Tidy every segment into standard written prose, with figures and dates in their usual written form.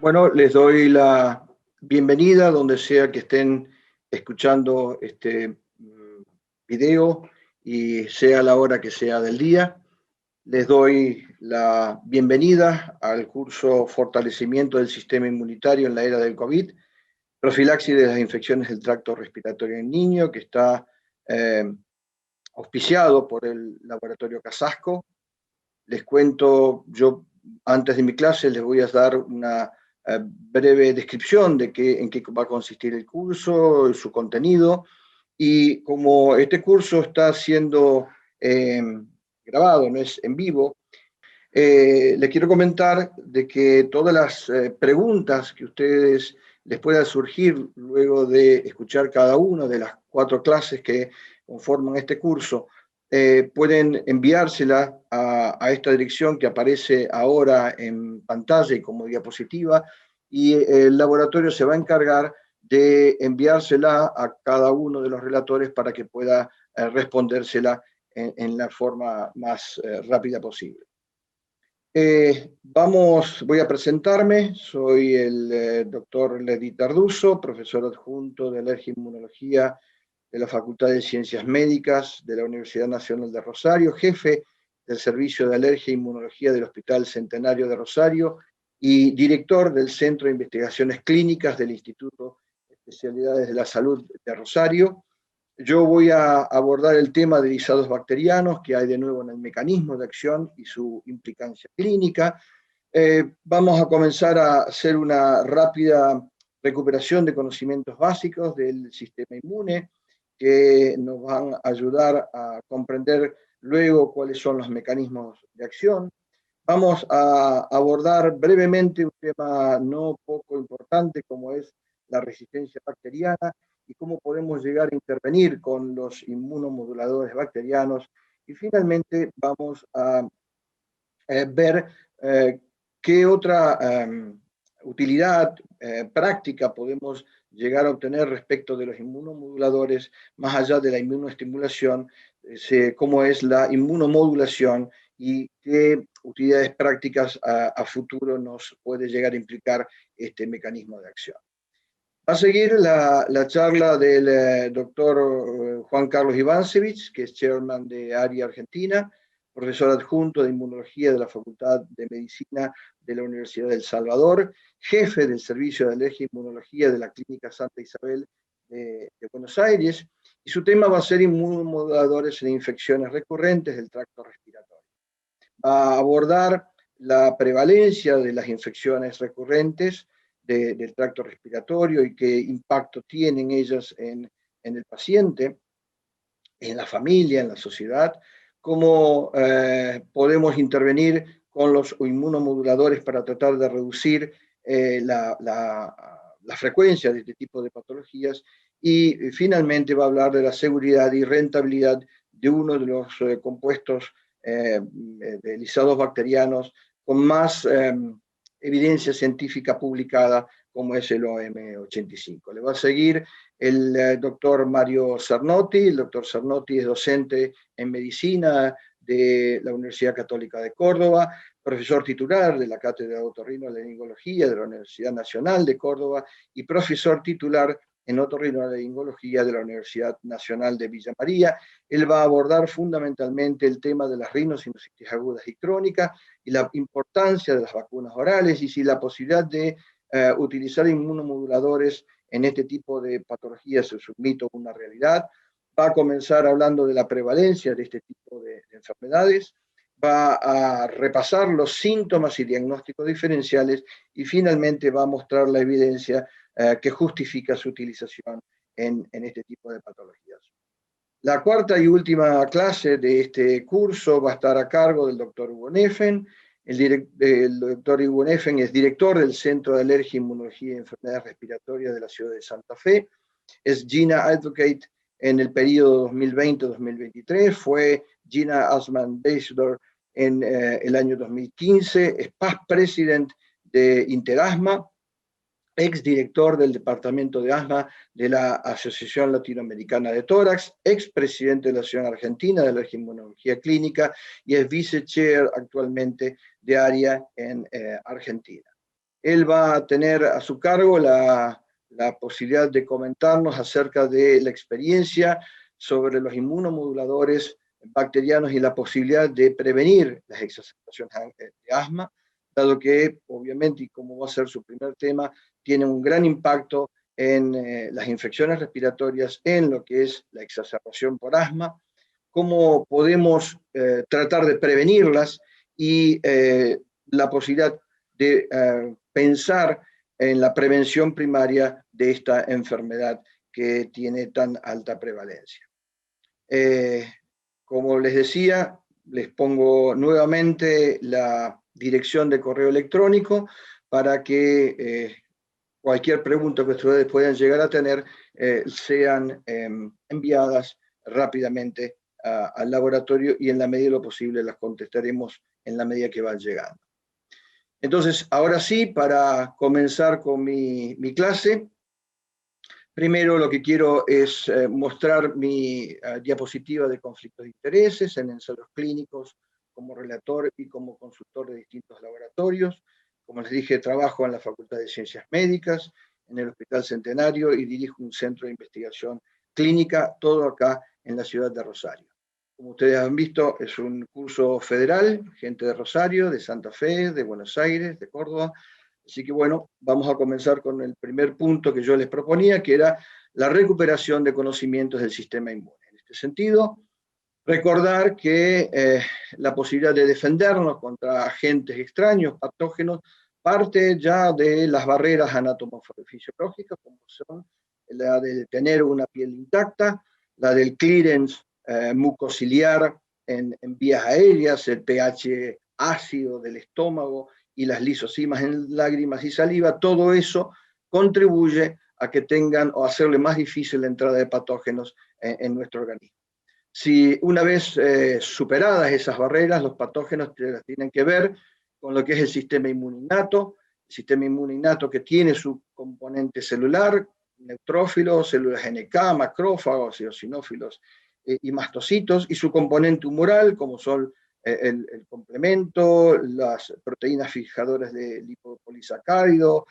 Bueno, les doy la bienvenida donde sea que estén escuchando este video y sea la hora que sea del día. Les doy la bienvenida al curso Fortalecimiento del Sistema Inmunitario en la Era del COVID, profilaxis de las infecciones del tracto respiratorio en niño, que está auspiciado por el Laboratorio Casasco. Les cuento, yo antes de mi clase les voy a dar una breve descripción de en qué va a consistir el curso, su contenido, y como este curso está siendo grabado, no es en vivo, les quiero comentar de que todas las preguntas que ustedes les pueda surgir luego de escuchar cada una de las 4 clases que conforman este curso, pueden enviársela a esta dirección que aparece ahora en pantalla y como diapositiva, y el laboratorio se va a encargar de enviársela a cada uno de los relatores para que pueda respondérsela en la forma más rápida posible. Voy a presentarme, soy el doctor Ledy Tarduso, profesor adjunto de Alergia e Inmunología de la Facultad de Ciencias Médicas de la Universidad Nacional de Rosario, jefe del Servicio de Alergia e Inmunología del Hospital Centenario de Rosario y director del Centro de Investigaciones Clínicas del Instituto de Especialidades de la Salud de Rosario. Yo voy a abordar el tema de lisados bacterianos, que hay de nuevo en el mecanismo de acción y su implicancia clínica. Vamos a comenzar a hacer una rápida recuperación de conocimientos básicos del sistema inmune, que nos van a ayudar a comprender luego cuáles son los mecanismos de acción. Vamos a abordar brevemente un tema no poco importante como es la resistencia bacteriana y cómo podemos llegar a intervenir con los inmunomoduladores bacterianos. Y finalmente vamos a ver qué otra utilidad práctica podemos llegar a obtener respecto de los inmunomoduladores, más allá de la inmunoestimulación, cómo es la inmunomodulación y qué utilidades prácticas a futuro nos puede llegar a implicar este mecanismo de acción. Va a seguir la charla del doctor Juan Carlos Ivancevich, que es chairman de ARIA Argentina, profesor adjunto de Inmunología de la Facultad de Medicina de la Universidad del Salvador, jefe del Servicio de Alergia e Inmunología de la Clínica Santa Isabel de Buenos Aires, y su tema va a ser inmunomoduladores en infecciones recurrentes del tracto respiratorio. Va a abordar la prevalencia de las infecciones recurrentes del tracto respiratorio y qué impacto tienen ellas en el paciente, en la familia, en la sociedad, cómo podemos intervenir con los inmunomoduladores para tratar de reducir la frecuencia de este tipo de patologías, y finalmente va a hablar de la seguridad y rentabilidad de uno de los compuestos de lisados bacterianos con más evidencia científica publicada, como es el OM85. Le va a seguir el doctor Mario Cernotti. El doctor Cernotti es docente en medicina de la Universidad Católica de Córdoba, profesor titular de la Cátedra de Otorrinolaringología de la Universidad Nacional de Córdoba y profesor titular en otorrinolaringología de la Universidad Nacional de Villa María. Él va a abordar fundamentalmente el tema de las rinosinusitis agudas y crónicas y la importancia de las vacunas orales y si la posibilidad de utilizar inmunomoduladores en este tipo de patologías es un mito o una realidad. Va a comenzar hablando de la prevalencia de este tipo de enfermedades, va a repasar los síntomas y diagnósticos diferenciales y finalmente va a mostrar la evidencia que justifica su utilización en este tipo de patologías. La cuarta y última clase de este curso va a estar a cargo del doctor Hugo Neffen. El doctor Hugo Neffen es director del Centro de Alergia, Inmunología y Enfermedades Respiratorias de la ciudad de Santa Fe. Es GINA Advocate en el periodo 2020-2023. Fue GINA Asthma Ambassador en el año 2015. Es past president de Interasma, exdirector del Departamento de Asma de la Asociación Latinoamericana de Tórax, expresidente de la Asociación Argentina de Alergia e Inmunología Clínica y es vice-chair actualmente de ARIA en Argentina. Él va a tener a su cargo la posibilidad de comentarnos acerca de la experiencia sobre los inmunomoduladores bacterianos y la posibilidad de prevenir las exacerbaciones de asma, dado que, obviamente, y como va a ser su primer tema, tiene un gran impacto en las infecciones respiratorias, en lo que es la exacerbación por asma, cómo podemos tratar de prevenirlas y la posibilidad de pensar en la prevención primaria de esta enfermedad que tiene tan alta prevalencia. Como les decía, les pongo nuevamente la dirección de correo electrónico para que cualquier pregunta que ustedes puedan llegar a tener sean enviadas rápidamente al laboratorio y en la medida de lo posible las contestaremos en la medida que van llegando. Entonces, ahora sí, para comenzar con mi clase, primero lo que quiero es mostrar mi diapositiva de conflictos de intereses en ensayos clínicos como relator y como consultor de distintos laboratorios. Como les dije, trabajo en la Facultad de Ciencias Médicas, en el Hospital Centenario y dirijo un centro de investigación clínica, todo acá en la ciudad de Rosario. Como ustedes han visto, es un curso federal, gente de Rosario, de Santa Fe, de Buenos Aires, de Córdoba. Así que bueno, vamos a comenzar con el primer punto que yo les proponía, que era la recuperación de conocimientos del sistema inmune. En este sentido, recordar que la posibilidad de defendernos contra agentes extraños, patógenos, parte ya de las barreras anatomofisiológicas, como son la de tener una piel intacta, la del clearance mucociliar en vías aéreas, el pH ácido del estómago y las lisosimas en lágrimas y saliva, todo eso contribuye a que tengan o hacerle más difícil la entrada de patógenos en nuestro organismo. Si una vez superadas esas barreras, los patógenos tienen que ver con lo que es el sistema inmune innato que tiene su componente celular, neutrófilos, células NK, macrófagos, eosinófilos y mastocitos, y su componente humoral, como son el complemento, las proteínas fijadoras de lipopolisacárido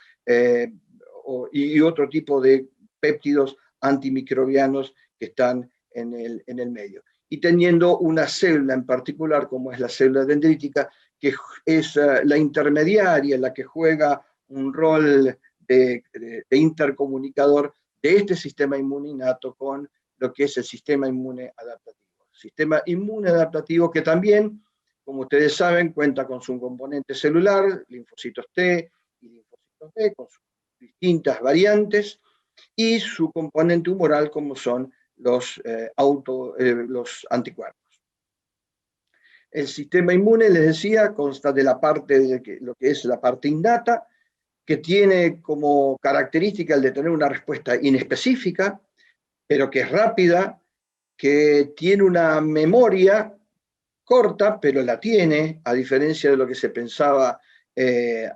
y otro tipo de péptidos antimicrobianos que están en el medio. Y teniendo una célula en particular, como es la célula dendrítica, que es la intermediaria, la que juega un rol de intercomunicador de este sistema inmune innato con lo que es el sistema inmune adaptativo. Sistema inmune adaptativo que también, como ustedes saben, cuenta con su componente celular, linfocitos T y linfocitos B, con sus distintas variantes, y su componente humoral, como son los anticuerpos. El sistema inmune, les decía, consta de la parte de lo que es la parte innata, que tiene como característica el de tener una respuesta inespecífica, pero que es rápida, que tiene una memoria corta, pero la tiene, a diferencia de lo que se pensaba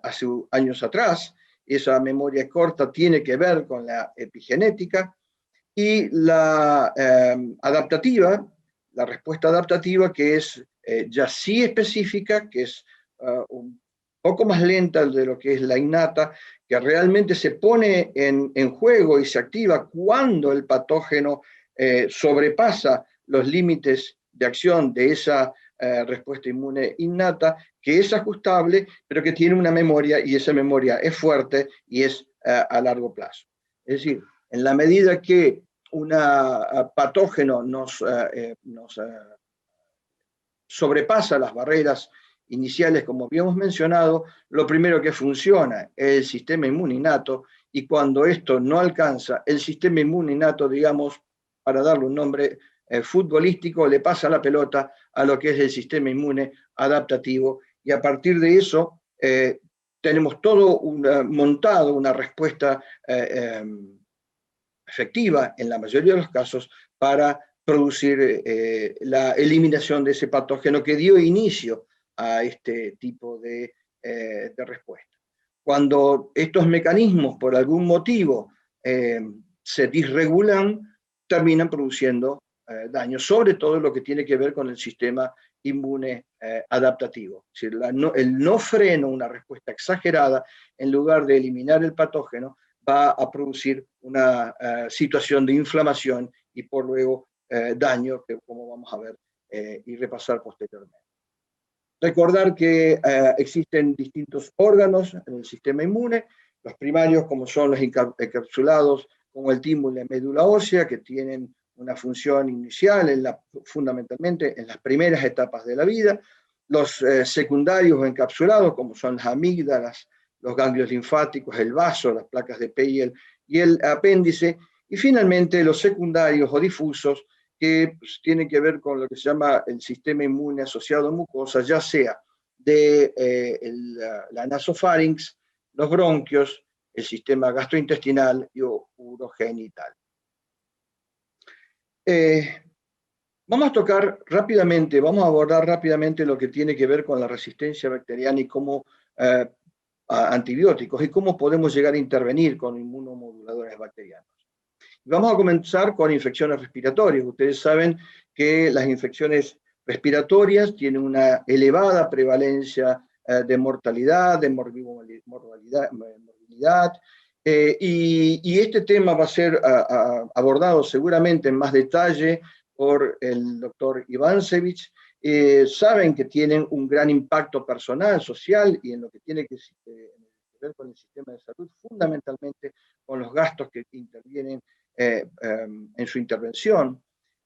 hace años atrás. Esa memoria corta tiene que ver con la epigenética, y la adaptativa, la respuesta adaptativa, que es ya sí específica, que es un poco más lenta de lo que es la innata, que realmente se pone en juego y se activa cuando el patógeno sobrepasa los límites de acción de esa respuesta inmune innata, que es ajustable, pero que tiene una memoria, y esa memoria es fuerte y es a largo plazo. Es decir, en la medida que un patógeno nos sobrepasa las barreras iniciales, como habíamos mencionado, lo primero que funciona es el sistema inmune innato, y cuando esto no alcanza, el sistema inmune innato, digamos, para darle un nombre futbolístico, le pasa la pelota a lo que es el sistema inmune adaptativo, y a partir de eso tenemos todo montado una respuesta efectiva en la mayoría de los casos para producir la eliminación de ese patógeno que dio inicio a este tipo de respuesta. Cuando estos mecanismos por algún motivo se disregulan, terminan produciendo daño, sobre todo lo que tiene que ver con el sistema inmune adaptativo. Es decir, el no freno, una respuesta exagerada, en lugar de eliminar el patógeno, va a producir una situación de inflamación y por luego daño, que como vamos a ver y repasar posteriormente. Recordar que existen distintos órganos en el sistema inmune, los primarios como son los encapsulados, como el timo y la médula ósea, que tienen una función inicial fundamentalmente en las primeras etapas de la vida, los secundarios o encapsulados, como son las amígdalas, los ganglios linfáticos, el vaso, las placas de Peyl y el apéndice, y finalmente los secundarios o difusos, que tienen que ver con lo que se llama el sistema inmune asociado a mucosas, ya sea de la nasofarinx, los bronquios, el sistema gastrointestinal y urogenital. Vamos a tocar rápidamente, vamos a abordar rápidamente lo que tiene que ver con la resistencia bacteriana y cómo a antibióticos y cómo podemos llegar a intervenir con inmunomoduladores bacterianos. Vamos a comenzar con infecciones respiratorias. Ustedes saben que las infecciones respiratorias tienen una elevada prevalencia de mortalidad, de morbilidad, y este tema va a ser abordado seguramente en más detalle por el doctor Ivancevich. Saben que tienen un gran impacto personal, social y en lo que tiene que ver con el sistema de salud, fundamentalmente con los gastos que intervienen en su intervención,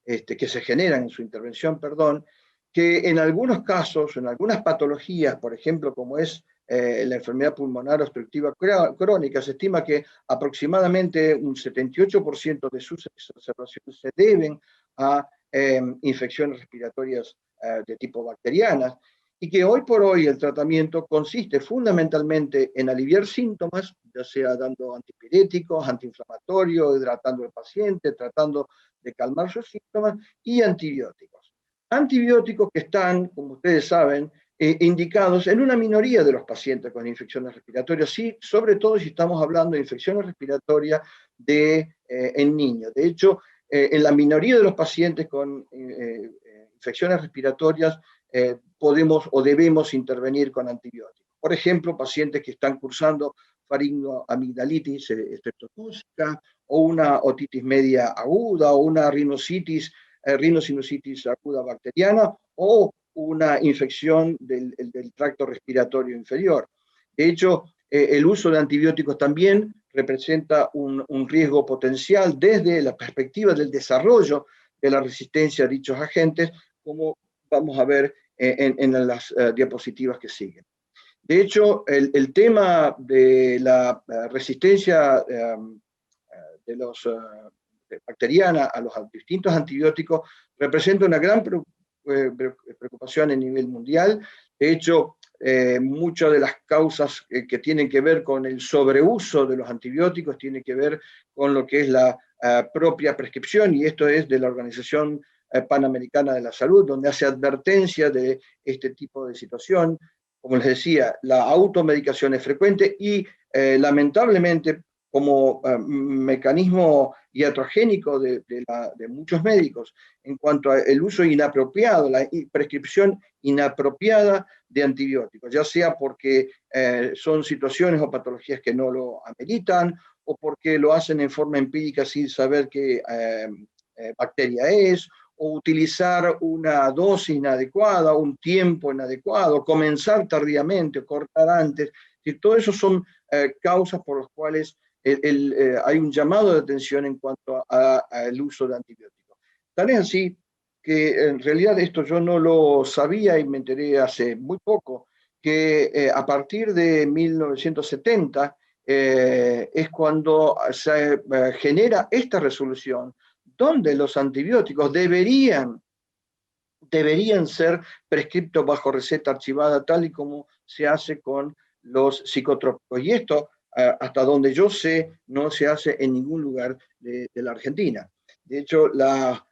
que se generan en su intervención, perdón, que en algunos casos, en algunas patologías, por ejemplo, como es la enfermedad pulmonar obstructiva crónica, se estima que aproximadamente un 78% de sus exacerbaciones se deben a infecciones respiratorias de tipo bacterianas, y que hoy por hoy el tratamiento consiste fundamentalmente en aliviar síntomas, ya sea dando antipiréticos, antiinflamatorios, hidratando al paciente, tratando de calmar sus síntomas, y antibióticos. Antibióticos que están, como ustedes saben, indicados en una minoría de los pacientes con infecciones respiratorias, sí, sobre todo si estamos hablando de infecciones respiratorias en niños. De hecho, en la minoría de los pacientes con infecciones respiratorias podemos o debemos intervenir con antibióticos. Por ejemplo, pacientes que están cursando faringoamigdalitis estreptocócica, o una otitis media aguda, o una rinosinusitis aguda bacteriana, o una infección del tracto respiratorio inferior. De hecho, el uso de antibióticos también representa un riesgo potencial desde la perspectiva del desarrollo de la resistencia a dichos agentes, como vamos a ver en las diapositivas que siguen. De hecho, el tema de la resistencia de los bacteriana a los distintos antibióticos representa una gran preocupación a nivel mundial. De hecho, muchas de las causas que tienen que ver con el sobreuso de los antibióticos tienen que ver con lo que es la propia prescripción, y esto es de la Organización Panamericana de la Salud, donde hace advertencia de este tipo de situación. Como les decía, la automedicación es frecuente y lamentablemente como mecanismo iatrogénico de muchos médicos en cuanto al uso inapropiado, la prescripción inapropiada de antibióticos, ya sea porque son situaciones o patologías que no lo ameritan, o porque lo hacen en forma empírica sin saber qué bacteria es, o utilizar una dosis inadecuada, un tiempo inadecuado, comenzar tardíamente o cortar antes. Y todo eso son causas por las cuales hay un llamado de atención en cuanto al uso de antibióticos. Tal es así que en realidad esto yo no lo sabía y me enteré hace muy poco, que a partir de 1970 es cuando se genera esta resolución donde los antibióticos deberían ser prescriptos bajo receta archivada, tal y como se hace con los psicotrópicos. Y esto, hasta donde yo sé, no se hace en ningún lugar de la Argentina. De hecho, la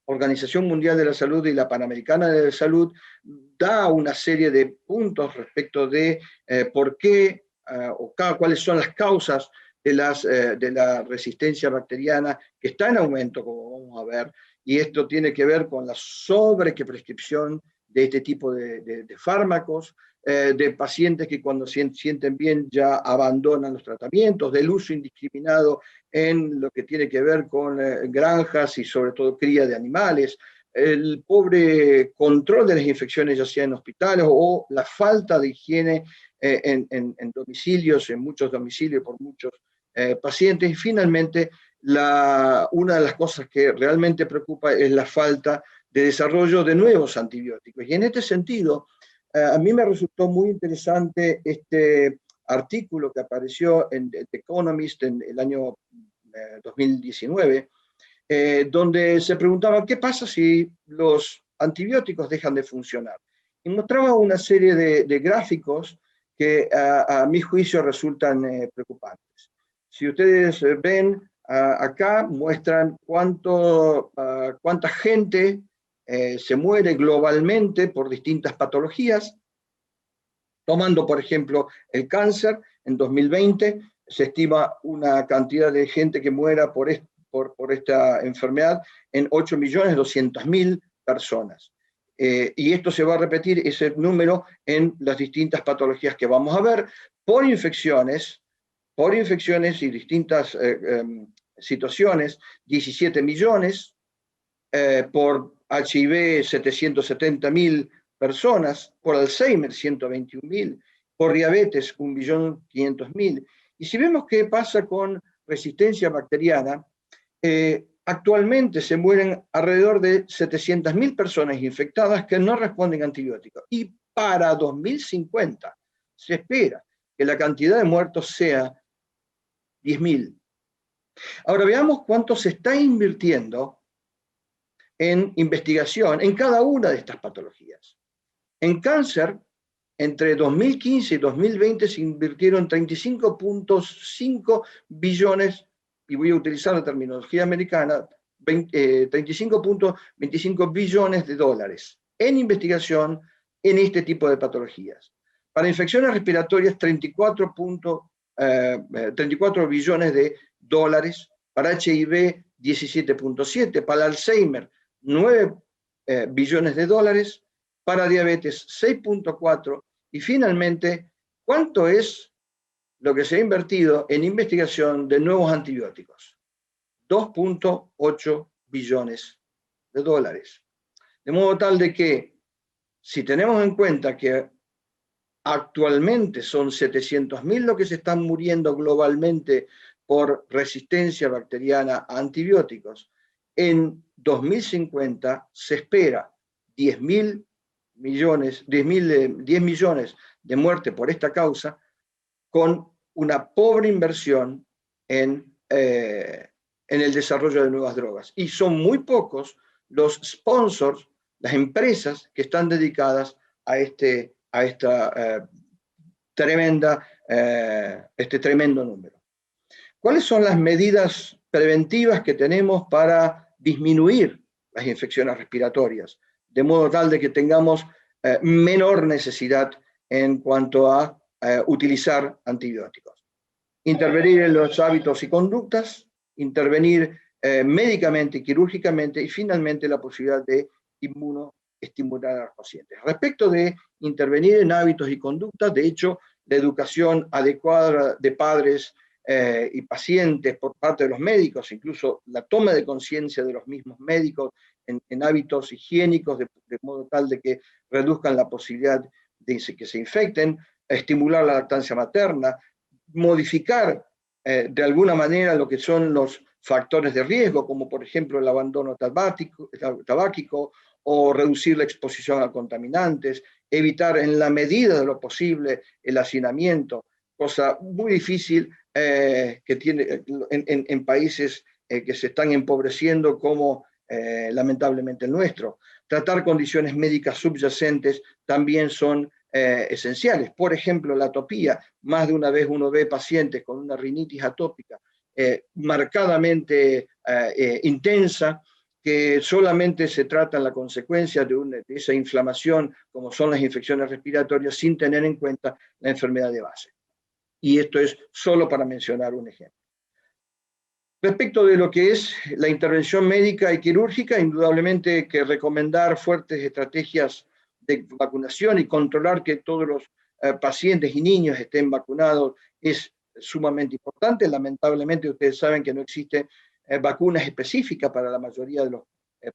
Organización Mundial de la Salud y la Panamericana de la Salud da una serie de puntos respecto de por qué o cuáles son las causas de la resistencia bacteriana, que está en aumento, como vamos a ver, y esto tiene que ver con la sobreprescripción de este tipo de fármacos, de pacientes que cuando sienten bien ya abandonan los tratamientos, del uso indiscriminado en lo que tiene que ver con granjas y sobre todo cría de animales, el pobre control de las infecciones ya sea en hospitales o la falta de higiene en domicilios, en muchos domicilios por muchos pacientes, y finalmente una de las cosas que realmente preocupa es la falta de desarrollo de nuevos antibióticos. Y en este sentido, a mí me resultó muy interesante este artículo que apareció en The Economist en el año 2019, donde se preguntaba qué pasa si los antibióticos dejan de funcionar. Y mostraba una serie de gráficos que a mi juicio resultan preocupantes. Si ustedes ven, acá muestran cuánta gente se muere globalmente por distintas patologías. Tomando, por ejemplo, el cáncer, en 2020 se estima una cantidad de gente que muera por esta enfermedad en 8.200.000 personas. Y esto se va a repetir, ese número, en las distintas patologías que vamos a ver, por infecciones y distintas situaciones, 17 millones, por HIV 770.000 personas, por Alzheimer 121.000, por diabetes 1.500.000. Y si vemos qué pasa con resistencia bacteriana, actualmente se mueren alrededor de 700.000 personas infectadas que no responden a antibióticos. Y para 2050 se espera que la cantidad de muertos sea 10.000. Ahora veamos cuánto se está invirtiendo en investigación en cada una de estas patologías. En cáncer, entre 2015 y 2020 se invirtieron 35.5 billones, y voy a utilizar la terminología americana, 35.25 billones de dólares en investigación en este tipo de patologías. Para infecciones respiratorias, 34 billones de dólares, para HIV 17.7, para Alzheimer 9 billones de dólares, para diabetes 6.4, y finalmente, ¿cuánto es lo que se ha invertido en investigación de nuevos antibióticos? 2.8 billones de dólares. De modo tal de que, si tenemos en cuenta que actualmente son 700.000 los que se están muriendo globalmente por resistencia bacteriana a antibióticos, en 2050 se espera 10 millones de muertes por esta causa, con una pobre inversión en el desarrollo de nuevas drogas. Y son muy pocos los sponsors, las empresas que están dedicadas a este tremendo número. ¿Cuáles son las medidas preventivas que tenemos para disminuir las infecciones respiratorias, de modo tal de que tengamos menor necesidad en cuanto a utilizar antibióticos? Intervenir en los hábitos y conductas, intervenir médicamente y quirúrgicamente, y finalmente la posibilidad de inmunoestimular a los pacientes. Respecto de intervenir en hábitos y conductas, de hecho, la educación adecuada de padres y pacientes por parte de los médicos, incluso la toma de conciencia de los mismos médicos en hábitos higiénicos, de modo tal de que reduzcan la posibilidad de que se infecten, estimular la lactancia materna, modificar de alguna manera lo que son los factores de riesgo, como por ejemplo el abandono tabáquico, o reducir la exposición a contaminantes, evitar en la medida de lo posible el hacinamiento, cosa muy difícil que tiene en países que se están empobreciendo como lamentablemente el nuestro. Tratar condiciones médicas subyacentes también son esenciales. Por ejemplo, la atopía. Más de una vez uno ve pacientes con una rinitis atópica marcadamente intensa, que solamente se trata la consecuencia de esa inflamación, como son las infecciones respiratorias, sin tener en cuenta la enfermedad de base. Y esto es solo para mencionar un ejemplo. Respecto de lo que es la intervención médica y quirúrgica, indudablemente que recomendar fuertes estrategias de vacunación y controlar que todos los pacientes y niños estén vacunados es sumamente importante. Lamentablemente ustedes saben que no existen vacunas específicas para la mayoría de los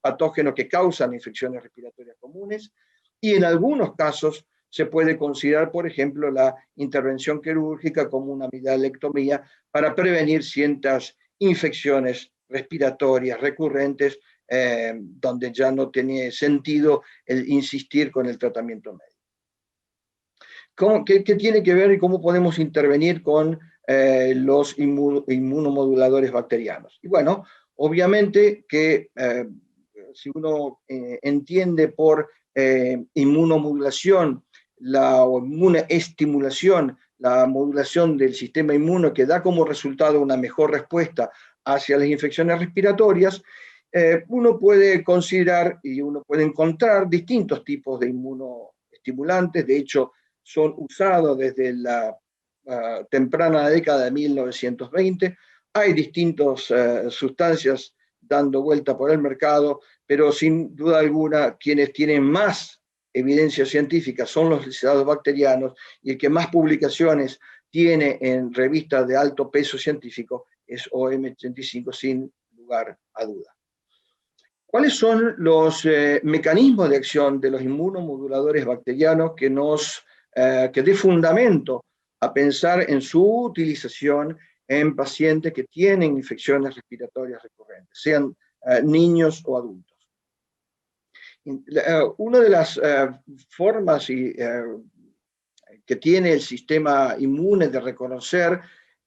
patógenos que causan infecciones respiratorias comunes, y en algunos casos se puede considerar, por ejemplo, la intervención quirúrgica como una amidalectomía para prevenir ciertas infecciones respiratorias recurrentes, donde ya no tiene sentido el insistir con el tratamiento médico. ¿Qué tiene que ver y cómo podemos intervenir con los inmunomoduladores bacterianos? Y bueno, obviamente que si uno entiende por inmunomodulación o inmunoestimulación, la modulación del sistema inmuno que da como resultado una mejor respuesta hacia las infecciones respiratorias, uno puede considerar y uno puede encontrar distintos tipos de inmunoestimulantes. De hecho, son usados desde la temprana década de 1920. Hay distintas sustancias dando vuelta por el mercado, pero sin duda alguna quienes tienen más evidencia científica son los lisados bacterianos, y el que más publicaciones tiene en revistas de alto peso científico es OM85, sin lugar a duda. ¿Cuáles son los mecanismos de acción de los inmunomoduladores bacterianos que dé fundamento a pensar en su utilización en pacientes que tienen infecciones respiratorias recurrentes, sean niños o adultos? Una de las formas que tiene el sistema inmune de reconocer,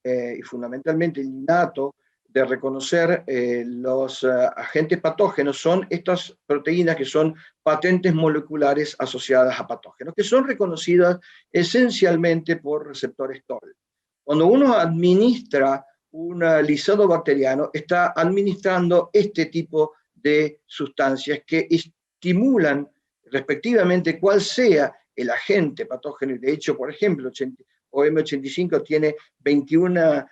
y fundamentalmente el innato, de reconocer los agentes patógenos son estas proteínas que son patentes moleculares asociadas a patógenos, que son reconocidas esencialmente por receptores TOL. Cuando uno administra un lisado bacteriano, está administrando este tipo de sustancias que estimulan respectivamente cuál sea el agente patógeno. Y de hecho, por ejemplo, OM85 tiene 21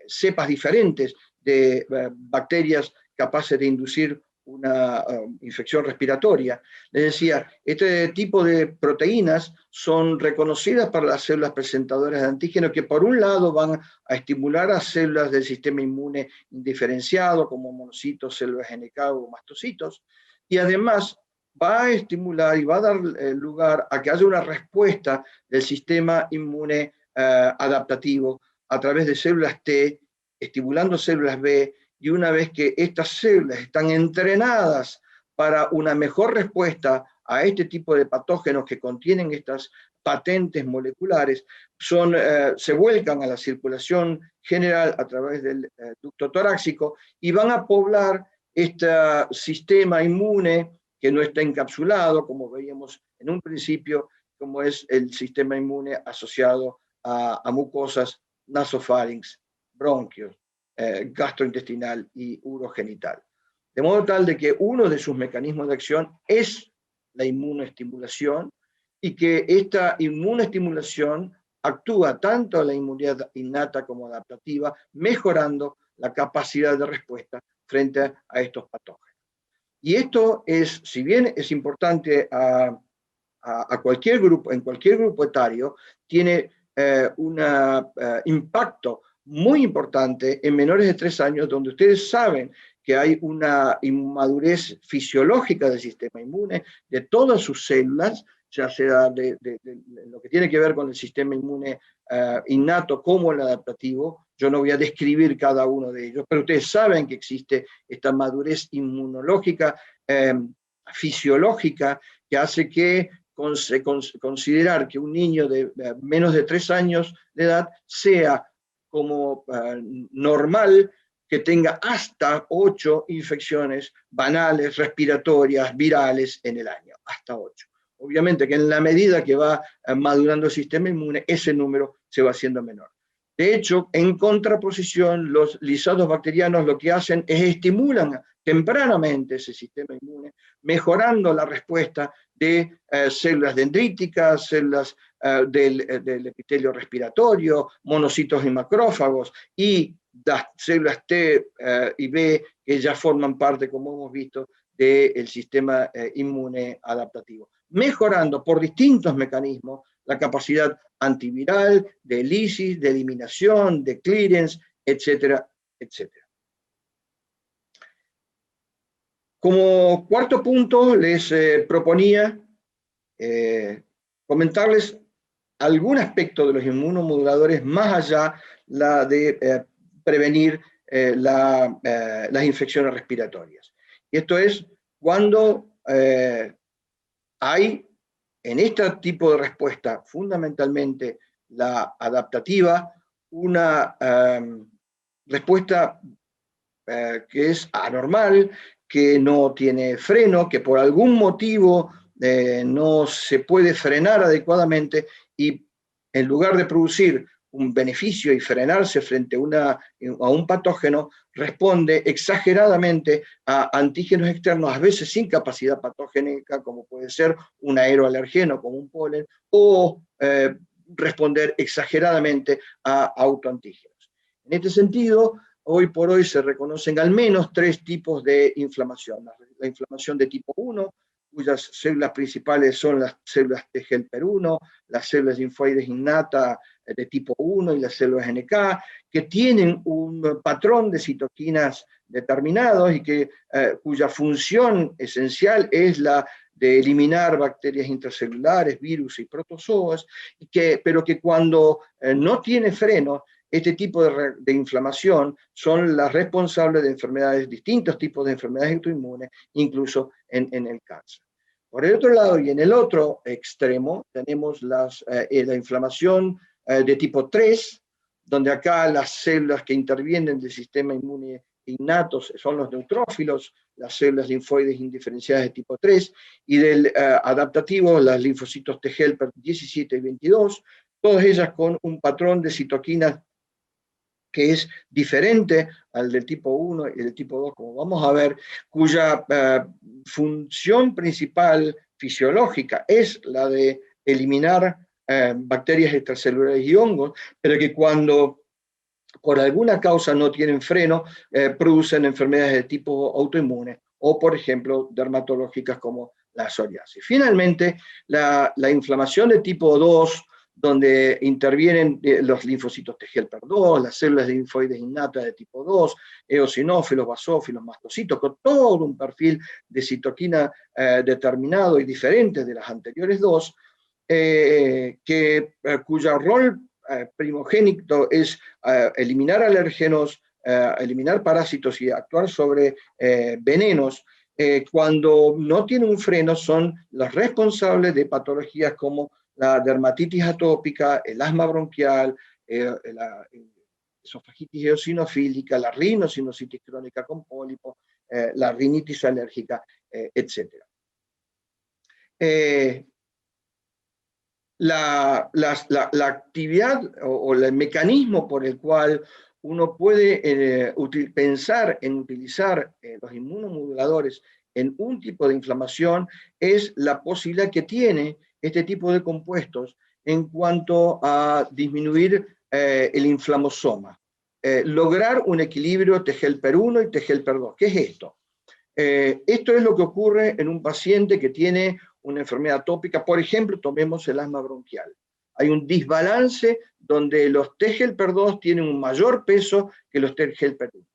cepas diferentes de bacterias capaces de inducir una infección respiratoria. Les decía, este tipo de proteínas son reconocidas para las células presentadoras de antígeno, que por un lado van a estimular a células del sistema inmune indiferenciado, como monocitos, células NK o mastocitos, y además va a estimular y va a dar lugar a que haya una respuesta del sistema inmune adaptativo a través de células T, estimulando células B, y una vez que estas células están entrenadas para una mejor respuesta a este tipo de patógenos que contienen estas patentes moleculares, se vuelcan a la circulación general a través del ducto torácico y van a poblar este sistema inmune que no está encapsulado, como veíamos en un principio, como es el sistema inmune asociado a mucosas, nasofarinx, bronquios, gastrointestinal y urogenital. De modo tal de que uno de sus mecanismos de acción es la inmunoestimulación, y que esta inmunoestimulación actúa tanto a la inmunidad innata como adaptativa, mejorando la capacidad de respuesta frente a estos patógenos. Y esto es, si bien es importante a cualquier grupo, en cualquier grupo etario, tiene un impacto muy importante en menores de 3 años, donde ustedes saben que hay una inmadurez fisiológica del sistema inmune, de todas sus células, ya sea de lo que tiene que ver con el sistema inmune innato como el adaptativo. Yo no voy a describir cada uno de ellos, pero ustedes saben que existe esta madurez inmunológica, fisiológica, que hace que considerar que un niño de menos de 3 años de edad sea como normal que tenga hasta 8 infecciones banales, respiratorias, virales en el año, hasta 8. Obviamente que en la medida que va madurando el sistema inmune, ese número se va haciendo menor. De hecho, en contraposición, los lisados bacterianos lo que hacen es estimulan tempranamente ese sistema inmune, mejorando la respuesta de células dendríticas, células del epitelio respiratorio, monocitos y macrófagos, y las células T y B, que ya forman parte, como hemos visto, del sistema inmune adaptativo, mejorando por distintos mecanismos la capacidad antiviral, de lisis, de eliminación, de clearance, etcétera, etcétera. Como cuarto punto, les proponía comentarles algún aspecto de los inmunomoduladores más allá de prevenir las infecciones respiratorias. Y esto es cuando hay en este tipo de respuesta, fundamentalmente la adaptativa, una respuesta que es anormal, que no tiene freno, que por algún motivo no se puede frenar adecuadamente y en lugar de producir un beneficio y frenarse frente a un patógeno, responde exageradamente a antígenos externos, a veces sin capacidad patogénica, como puede ser un aeroalergeno, como un polen, o responder exageradamente a autoantígenos. En este sentido, hoy por hoy se reconocen al menos 3 tipos de inflamación. La inflamación de tipo 1, cuyas células principales son las células T helper 1, las células linfoides innata de tipo 1 y las células NK, que tienen un patrón de citoquinas determinados y cuya función esencial es la de eliminar bacterias intracelulares, virus y protozoos, pero que cuando no tiene freno, este tipo de inflamación son las responsables de enfermedades, distintos tipos de enfermedades autoinmunes, incluso en el cáncer. Por el otro lado, y en el otro extremo, tenemos la inflamación de tipo 3, donde acá las células que intervienen del sistema inmune innatos son los neutrófilos, las células linfoides indiferenciadas de tipo 3, y del adaptativo, las linfocitos T helper 17 y 22, todas ellas con un patrón de citoquinas que es diferente al del tipo 1 y del tipo 2, como vamos a ver, cuya función principal fisiológica es la de eliminar bacterias extracelulares y hongos, pero que cuando por alguna causa no tienen freno, producen enfermedades de tipo autoinmune o, por ejemplo, dermatológicas como la psoriasis. Finalmente, la inflamación de tipo 2, donde intervienen los linfocitos T helper 2, las células linfoides innatas de tipo 2, eosinófilos, basófilos, mastocitos, con todo un perfil de citoquina determinado y diferente de las anteriores dos, cuyo rol primogénito es eliminar alérgenos, eliminar parásitos y actuar sobre venenos. Cuando no tienen un freno, son los responsables de patologías como la dermatitis atópica, el asma bronquial, la esofagitis eosinofílica, la rinosinusitis crónica con pólipo, la rinitis alérgica, etc. La actividad o el mecanismo por el cual uno puede pensar en utilizar los inmunomoduladores en un tipo de inflamación es la posibilidad que tiene este tipo de compuestos en cuanto a disminuir el inflamosoma. Lograr un equilibrio T helper 1 y T helper 2. ¿Qué es esto? Esto es lo que ocurre en un paciente que tiene una enfermedad atópica, por ejemplo, tomemos el asma bronquial. Hay un desbalance donde los T helper 2 tienen un mayor peso que los T helper 1.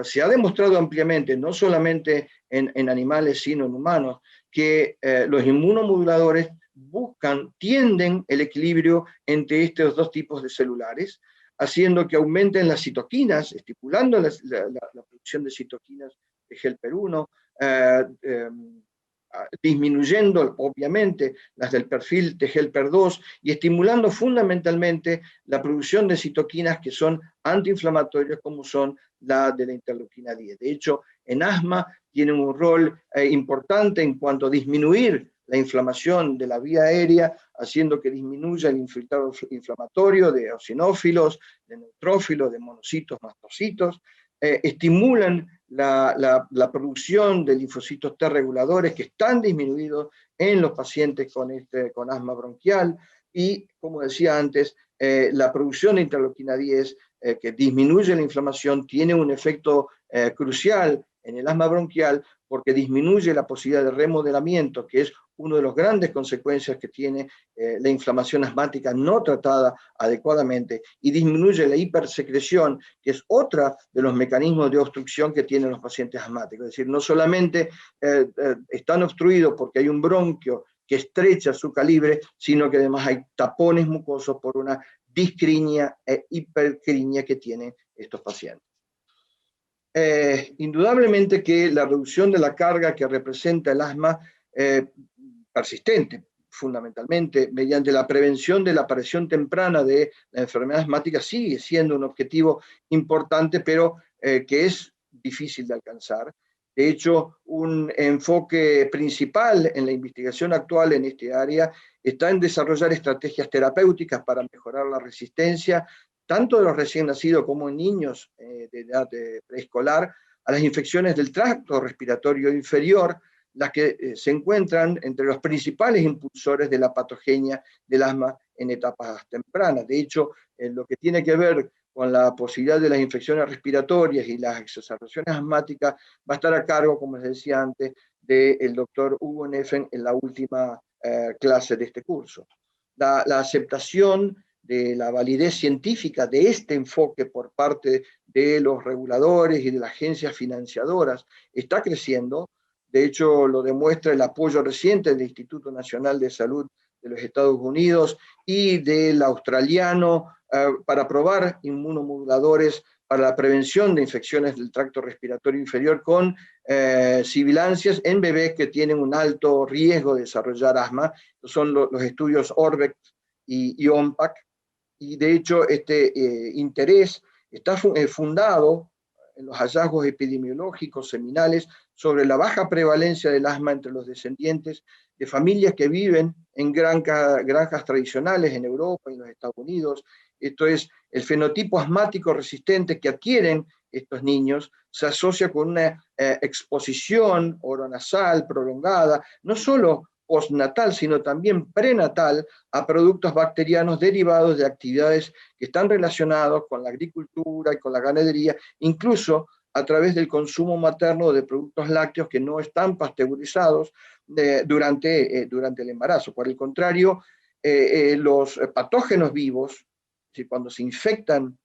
Se ha demostrado ampliamente, no solamente en animales, sino en humanos, que los inmunomoduladores tienden el equilibrio entre estos dos tipos de celulares, haciendo que aumenten las citoquinas, estimulando la producción de citoquinas de helper 1, disminuyendo obviamente las del perfil T helper 2 y estimulando fundamentalmente la producción de citoquinas que son antiinflamatorias como son la de la interleuquina 10. De hecho, en asma tienen un rol importante en cuanto a disminuir la inflamación de la vía aérea, haciendo que disminuya el infiltrado inflamatorio de eosinófilos, de neutrófilos, de monocitos, mastocitos, estimulan la producción de linfocitos T reguladores que están disminuidos en los pacientes con asma bronquial y, como decía antes, la producción de interleuquina 10 que disminuye la inflamación, tiene un efecto crucial en el asma bronquial porque disminuye la posibilidad de remodelamiento, que es una de las grandes consecuencias que tiene la inflamación asmática no tratada adecuadamente, y disminuye la hipersecreción, que es otra de los mecanismos de obstrucción que tienen los pacientes asmáticos. Es decir, no solamente están obstruidos porque hay un bronquio que estrecha su calibre, sino que además hay tapones mucosos por una discrinia e hipercrinia que tienen estos pacientes. Indudablemente que la reducción de la carga que representa el asma persistente, fundamentalmente mediante la prevención de la aparición temprana de la enfermedad asmática, sigue siendo un objetivo importante, pero que es difícil de alcanzar. De hecho, un enfoque principal en la investigación actual en este área está en desarrollar estrategias terapéuticas para mejorar la resistencia tanto de los recién nacidos como en niños de edad preescolar, a las infecciones del tracto respiratorio inferior, las que se encuentran entre los principales impulsores de la patogenia del asma en etapas tempranas. De hecho, en lo que tiene que ver con la posibilidad de las infecciones respiratorias y las exacerbaciones asmáticas, va a estar a cargo, como les decía antes, del doctor Hugo Neffen en la última clase de este curso. La aceptación de la validez científica de este enfoque por parte de los reguladores y de las agencias financiadoras está creciendo. De hecho, lo demuestra el apoyo reciente del Instituto Nacional de Salud de los Estados Unidos y del australiano para probar inmunomoduladores para la prevención de infecciones del tracto respiratorio inferior con sibilancias en bebés que tienen un alto riesgo de desarrollar asma. Son los estudios ORBEC y OMPAC. Y de hecho este interés está fundado en los hallazgos epidemiológicos seminales sobre la baja prevalencia del asma entre los descendientes de familias que viven en granjas tradicionales en Europa y en los Estados Unidos. Esto es, el fenotipo asmático resistente que adquieren estos niños se asocia con una exposición oronasal prolongada, no solo postnatal, sino también prenatal, a productos bacterianos derivados de actividades que están relacionados con la agricultura y con la ganadería, incluso a través del consumo materno de productos lácteos que no están pasteurizados durante el embarazo. Por el contrario, los patógenos vivos, cuando se infectan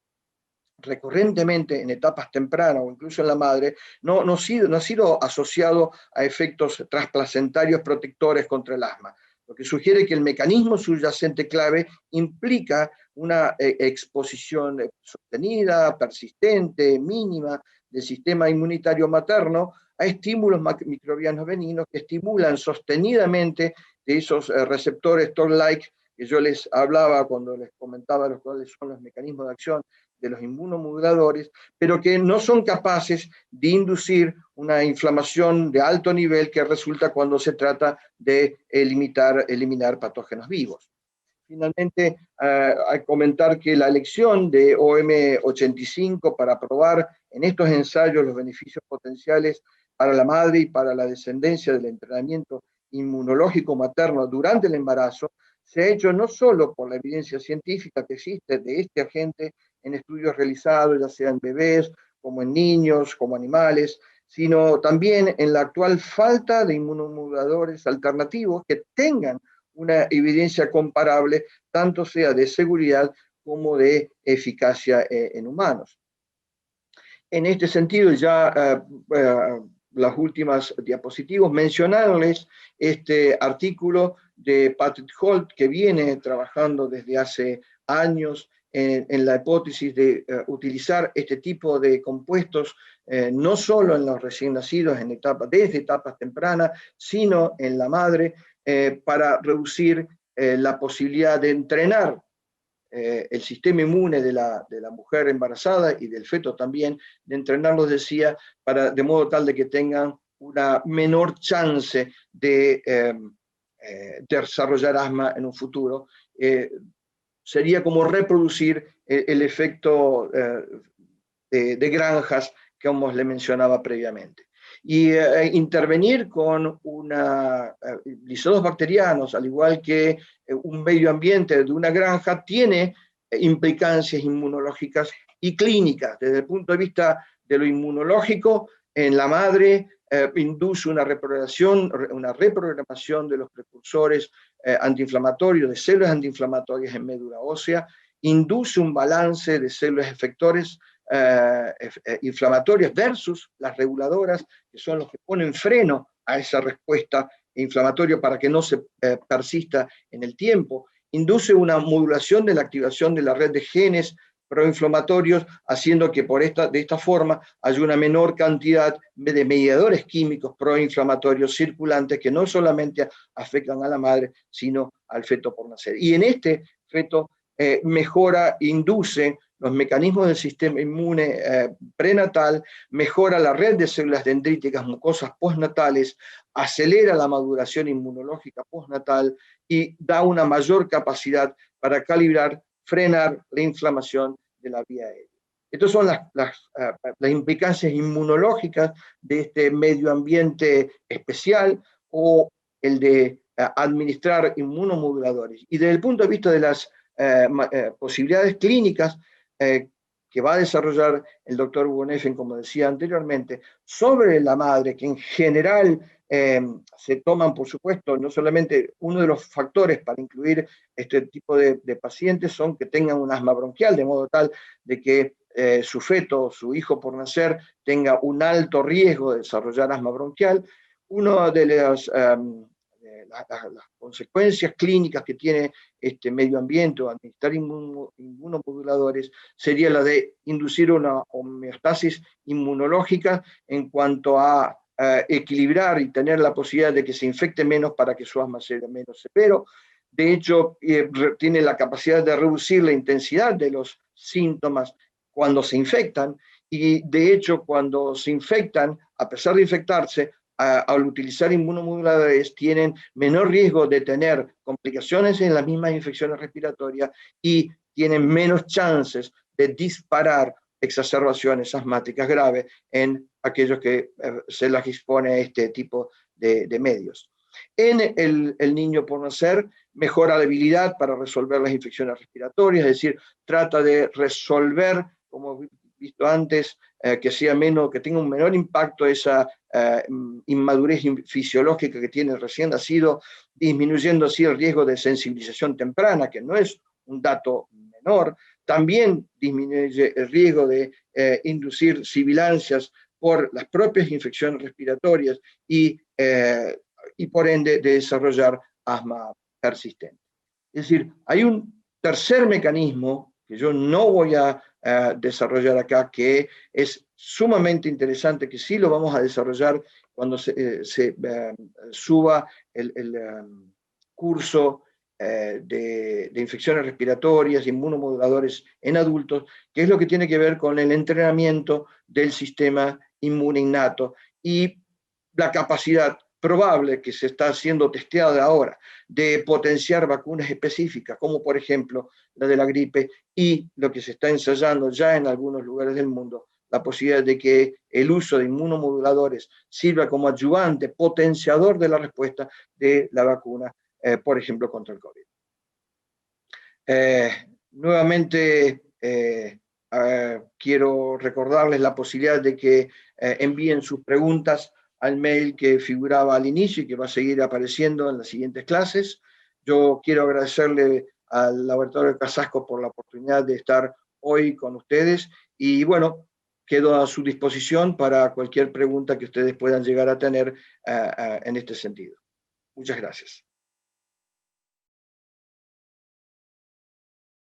recurrentemente en etapas tempranas o incluso en la madre, no ha sido asociado a efectos transplacentarios protectores contra el asma, lo que sugiere que el mecanismo subyacente clave implica una exposición sostenida, persistente, mínima del sistema inmunitario materno a estímulos microbianos benignos que estimulan sostenidamente de esos receptores Toll-like que yo les hablaba cuando les comentaba los cuales son los mecanismos de acción de los inmunomoduladores, pero que no son capaces de inducir una inflamación de alto nivel que resulta cuando se trata de eliminar patógenos vivos. Finalmente, hay que comentar que la elección de OM85 para probar en estos ensayos los beneficios potenciales para la madre y para la descendencia del entrenamiento inmunológico materno durante el embarazo se ha hecho no solo por la evidencia científica que existe de este agente en estudios realizados, ya sea en bebés, como en niños, como animales, sino también en la actual falta de inmunomoduladores alternativos que tengan una evidencia comparable, tanto sea de seguridad como de eficacia en humanos. En este sentido, ya las últimas diapositivas, mencionarles este artículo de Patrick Holt, que viene trabajando desde hace años en la hipótesis de utilizar este tipo de compuestos no solo en los recién nacidos desde etapas tempranas, sino en la madre, para reducir la posibilidad de entrenar el sistema inmune de la mujer embarazada y del feto también, de entrenarlos, decía, de modo tal de que tengan una menor chance de desarrollar asma en un futuro. Sería como reproducir el efecto de granjas que como le mencionaba previamente. Y intervenir con lisodos bacterianos, al igual que un medio ambiente de una granja, tiene implicancias inmunológicas y clínicas. Desde el punto de vista de lo inmunológico, en la madre induce una reprogramación de los precursores antiinflamatorios, de células antiinflamatorias en médula ósea, induce un balance de células efectores inflamatorias versus las reguladoras, que son los que ponen freno a esa respuesta inflamatoria para que no se persista en el tiempo. Induce una modulación de la activación de la red de genes proinflamatorios, haciendo que de esta forma haya una menor cantidad de mediadores químicos proinflamatorios circulantes que no solamente afectan a la madre, sino al feto por nacer. Y en este feto induce los mecanismos del sistema inmune prenatal, mejora la red de células dendríticas mucosas postnatales, acelera la maduración inmunológica postnatal y da una mayor capacidad para calibrar, frenar la inflamación de la vía aérea. Estas son las implicancias inmunológicas de este medio ambiente especial o el de administrar inmunomoduladores. Y desde el punto de vista de las posibilidades clínicas que va a desarrollar el doctor Hugo Neffen, como decía anteriormente, sobre la madre, que en general se toman, por supuesto, no solamente uno de los factores para incluir este tipo de pacientes son que tengan un asma bronquial, de modo tal de que su feto, su hijo por nacer, tenga un alto riesgo de desarrollar asma bronquial. Uno de las consecuencias clínicas que tiene este medio ambiente o administrar inmunomoduladores sería la de inducir una homeostasis inmunológica en cuanto a equilibrar y tener la posibilidad de que se infecte menos para que su asma sea menos severo. De hecho, tiene la capacidad de reducir la intensidad de los síntomas cuando se infectan, y de hecho cuando se infectan, a pesar de infectarse, al utilizar inmunomoduladores tienen menor riesgo de tener complicaciones en las mismas infecciones respiratorias y tienen menos chances de disparar exacerbaciones asmáticas graves en aquellos que se les expone a este tipo de medios. En el niño por nacer mejora la habilidad para resolver las infecciones respiratorias, es decir, trata de resolver, como visto antes, que tenga un menor impacto esa inmadurez fisiológica que tiene el recién nacido, disminuyendo así el riesgo de sensibilización temprana, que no es un dato menor. También disminuye el riesgo de inducir sibilancias por las propias infecciones respiratorias y por ende de desarrollar asma persistente. Es decir, hay un tercer mecanismo que yo no voy a desarrollar acá, que es sumamente interesante, que sí lo vamos a desarrollar cuando se suba el curso de infecciones respiratorias, inmunomoduladores en adultos, que es lo que tiene que ver con el entrenamiento del sistema inmune innato y la capacidad probable que se está siendo testeada ahora de potenciar vacunas específicas, como por ejemplo la de la gripe, y lo que se está ensayando ya en algunos lugares del mundo, la posibilidad de que el uso de inmunomoduladores sirva como ayudante, potenciador de la respuesta de la vacuna, por ejemplo, contra el COVID. Nuevamente, quiero recordarles la posibilidad de que envíen sus preguntas al mail que figuraba al inicio y que va a seguir apareciendo en las siguientes clases. Yo quiero agradecerle al Laboratorio Casasco por la oportunidad de estar hoy con ustedes y bueno, quedo a su disposición para cualquier pregunta que ustedes puedan llegar a tener en este sentido. Muchas gracias.